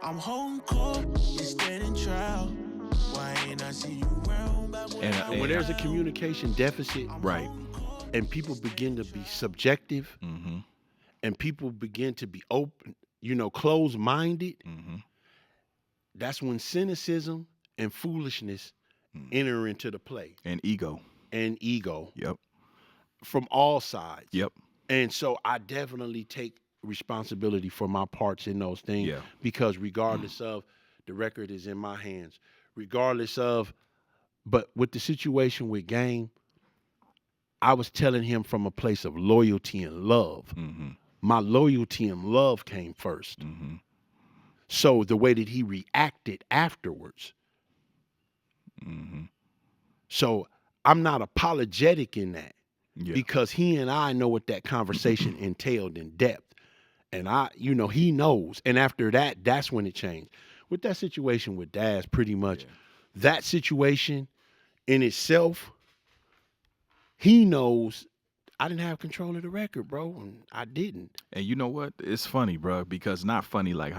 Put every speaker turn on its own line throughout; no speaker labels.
I'm holding court, you standing trial. Why ain't I see you around?
And when there's a communication deficit,
Right.
and people begin to be subjective,
Mm-hmm.
and people begin to be open, closed-minded,
Mm-hmm.
that's when cynicism and foolishness enter into the play,
And ego.
and ego
Yep.
from all sides.
Yep.
And so I definitely take responsibility for my parts in those things,
Yeah.
because regardless of, the record is in my hands, but with the situation with Game, I was telling him from a place of loyalty and love.
Mm-hmm.
My loyalty and love came first.
Mm-hmm.
So the way that he reacted afterwards.
Mm-hmm.
So I'm not apologetic in that,
Yeah.
because he and I know what that conversation entailed in depth. And he knows. And after that, that's when it changed. With that situation with Daz, pretty much, that situation in itself, he knows I didn't have control of the record, bro, and I didn't.
And you know what? It's funny, bro, because not funny like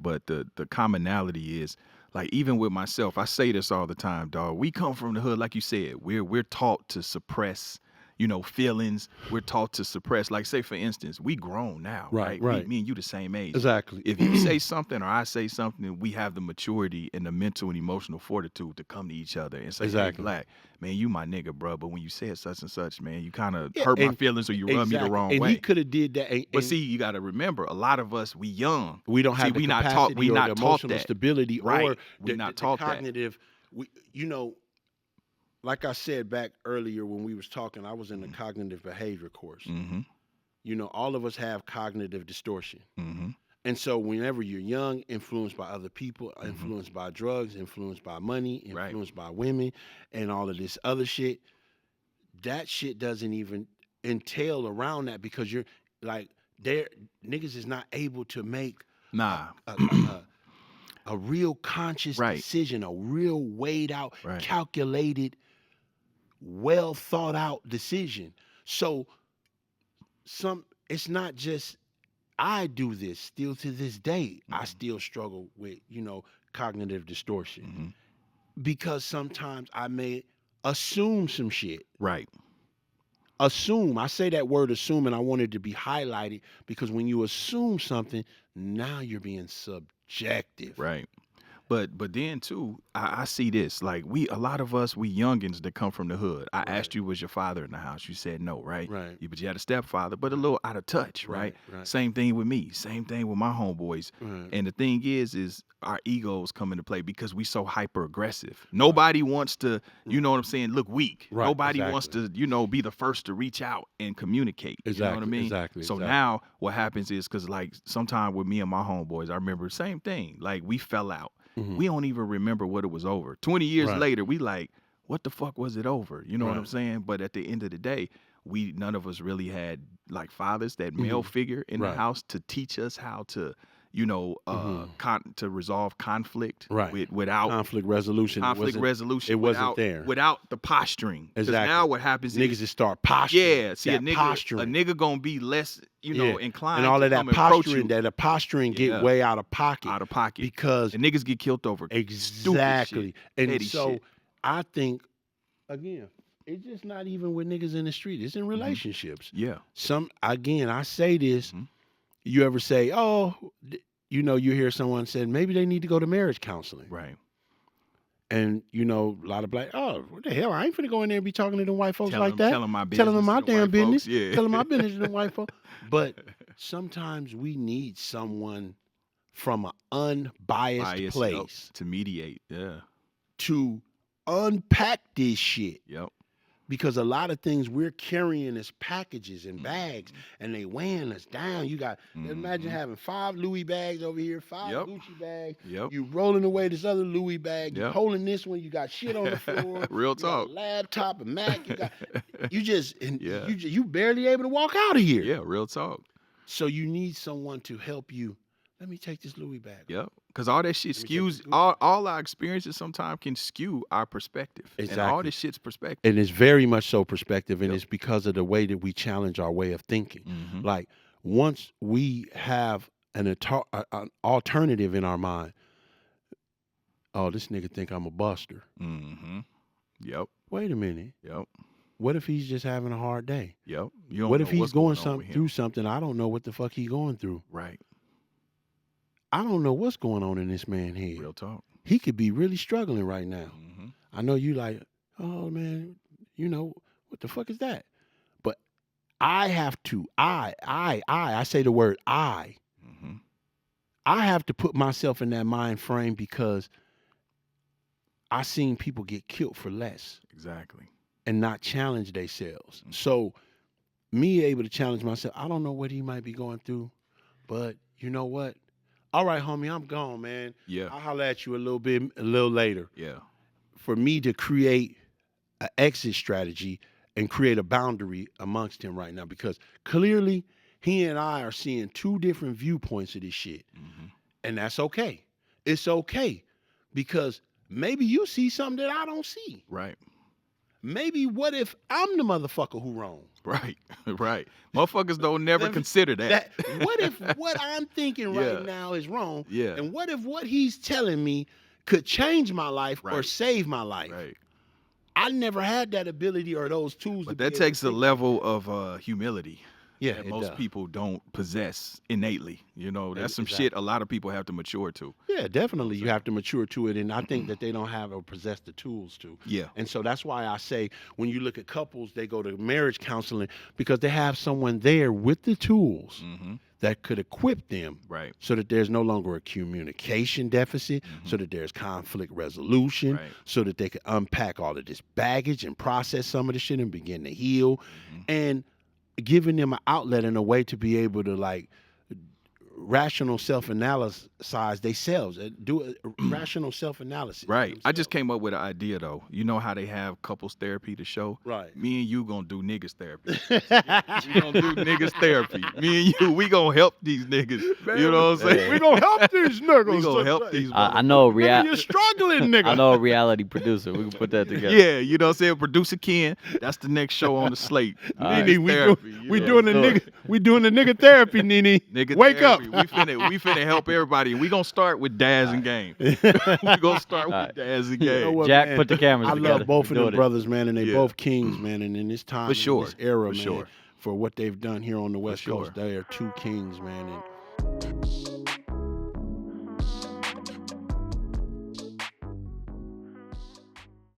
but the commonality is, like, even with myself, I say this all the time, dog. We come from the hood, like you said. We're taught to suppress, feelings. We're taught to suppress. Like, say, for instance, we grown now, right?
Right.
Me and you the same age.
Exactly.
If you say something or I say something, we have the maturity and the mental and emotional fortitude to come to each other and say,
Exactly.
hey, Black, man, you my nigga, bro. But when you said such and such, man, you kind of
Yeah,
hurt my
and-
feelings or you rub me the wrong
and
way.
he could have did that.
But see, you got to remember, a lot of us, we young.
we don't have
See,
the
we not
capacity
taught. We
or
not
the
taught
emotional
that.
stability,
Right.
or
We
the,
not
the
taught that.
cognitive. Like I said back earlier when we was talking, I was in the cognitive behavior course.
Mm-hmm.
All of us have cognitive distortion.
Mm-hmm.
And so whenever you're young, influenced by other people, influenced by drugs, influenced by money,
Right.
influenced by women, and all of this other shit, that shit doesn't even entail around that, because you're like, niggas is not able to make
Nah.
a real conscious
Right.
decision, a real weighed out,
Right.
calculated, well thought out decision. So it's not just I do this still to this day. I still struggle with, cognitive distortion, because sometimes I may assume some shit.
Right.
Assume. I say that word assume, and I want it to be highlighted, because when you assume something, now you're being subjective.
Right. But then too, I see this. Like, a lot of us, we youngins that come from the hood. I asked you, was your father in the house? You said no, right?
Right.
But you had a stepfather, but a little out of touch, right?
Right.
Same thing with me. Same thing with my homeboys.
Right.
And the thing is our egos come into play because we so hyper aggressive. Nobody wants to, you know what I'm saying, look weak.
Right,
Nobody
exactly.
wants to, be the first to reach out and communicate. You know what I mean?
Exactly.
So now what happens is, because like sometime with me and my homeboys, I remember the same thing. Like, we fell out. We don't even remember what it was over. 20 years
Right.
later, we like, what the fuck was it over? You know what I'm saying? But at the end of the day, none of us really had like fathers, that male figure in the
Right.
house to teach us how to, to resolve conflict
Right.
without
Conflict resolution.
resolution.
It wasn't
without,
there.
without the posturing. 'Cause
Exactly.
now what happens
Niggas
is,
just start posturing.
yeah, see, a
that posturing.
nigga gonna be less, inclined
and all
to
of that
come approach
posturing,
you
that the posturing
Yeah.
get way out of pocket.
out of pocket.
because
And niggas get killed over stupid
exactly.
shit,
And
petty
so
shit.
I think, again, it's just not even with niggas in the street. It's in relationships.
Yeah.
I say this. You ever say, you hear someone say maybe they need to go to marriage counseling.
Right.
And, a lot of black, what the hell? I ain't finna go in there and be talking to them white folks
Tell
like
them-
that.
tell them my
Telling them
business
my
to the
damn
white
business.
folks, yeah.
Telling my business to them white folks. But sometimes we need someone from an unbiased
Bias, yep,
place
to mediate. Yeah.
to unpack this shit.
Yep.
Because a lot of things we're carrying as packages and bags, and they weighing us down. You got, imagine having 5 Louis bags over here, 5
Yep.
Gucci bags.
Yep.
You rolling away this other Louis bag. You
Yep.
holding this one. You got shit on the floor.
Real
you got
talk.
a laptop, a Mac.
Yeah.
You barely able to walk out of here.
Yeah. Real talk.
So you need someone to help you. Let me take this Louis bag.
Yep. Because all that shit
Let me take
skews,
this
all our experiences sometimes can skew our perspective. And all
Exactly.
this shit's perspective.
And it's very much so perspective, and
Yep.
it's because of the way that we challenge our way of thinking.
Mhm.
Like, once we have an alternative in our mind. Oh, this nigga think I'm a buster.
Mm-hmm. Yep.
Wait a minute.
Yep.
What if he's just having a hard day?
Yep. You don't
What
know
if he's
what's
going
on with him.
through something I don't know what the fuck he's going through?
Right.
I don't know what's going on in this man's head.
Real talk.
He could be really struggling right now.
Mm-hmm.
I know you like, oh man, you know, what the fuck is that? But I have to, I say the word I.
Mm-hmm.
I have to put myself in that mind frame because I seen people get killed for less
Exactly.
and not challenge themselves.
Mm-hmm.
So me able to challenge myself, I don't know what he might be going through, but you know what? All right, homie, I'm gone, man.
Yeah.
I'll holler at you a little later.
Yeah.
For me to create an exit strategy and create a boundary amongst him right now, because clearly he and I are seeing two different viewpoints of this shit.
Mm-hmm.
And that's okay. It's okay because maybe you see something that I don't see.
Right.
Maybe what if I'm the motherfucker who wrong?
Right. Right. Motherfuckers don't never consider that.
What if what I'm thinking
Yeah.
right now is wrong?
Yeah.
And what if what he's telling me could change my life or
Right.
save my life?
Right.
I never had that ability or those tools.
But
to
that
be able
takes
to
a
think.
level of humility
Yeah,
that
it
most
does.
people don't possess innately. You know, that's some
Exactly.
shit a lot of people have to mature to.
Yeah, definitely. You have to mature to it, and I think that they don't have or possess the tools to.
Yeah.
And so that's why I say when you look at couples, they go to marriage counseling because they have someone there with the tools
Mm-hmm.
that could equip them
Right.
so that there's no longer a communication deficit,
Mhm.
so that there's conflict resolution,
Right.
so that they can unpack all of this baggage and process some of the shit and begin to heal,
Mhm.
and giving them an outlet and a way to be able to like rational self-analyze themselves, do a rational self-analysis.
Right. I just came up with an idea though. You know how they have couples therapy to show?
Right.
Me and you gonna do niggas therapy. We gonna do niggas therapy. Me and you, we gonna help these niggas. You know what I'm saying?
We gonna help these niggas.
We gonna help these
I know a
Nigga, you're struggling, nigga.
I know a reality producer. We can put that together.
Yeah, you know what I'm saying? Producer Ken, that's the next show on the slate.
All right.
Nene, we
know?
doing the nigga, we doing the nigga therapy, Nene.
Nigga
Wake
therapy.
up.
We finna help everybody. We gonna start with Daz and Game. We gonna start with
All right.
Daz and
You know
Game.
what,
Jack,
man?
put the cameras
I
together.
love both
We're
of them
doing it.
brothers, man, and they
Yeah.
both kings, man. And in this time,
For sure.
in this era,
For
man,
sure.
for what they've done here on the West
sure.
Coast, they are two kings, man. And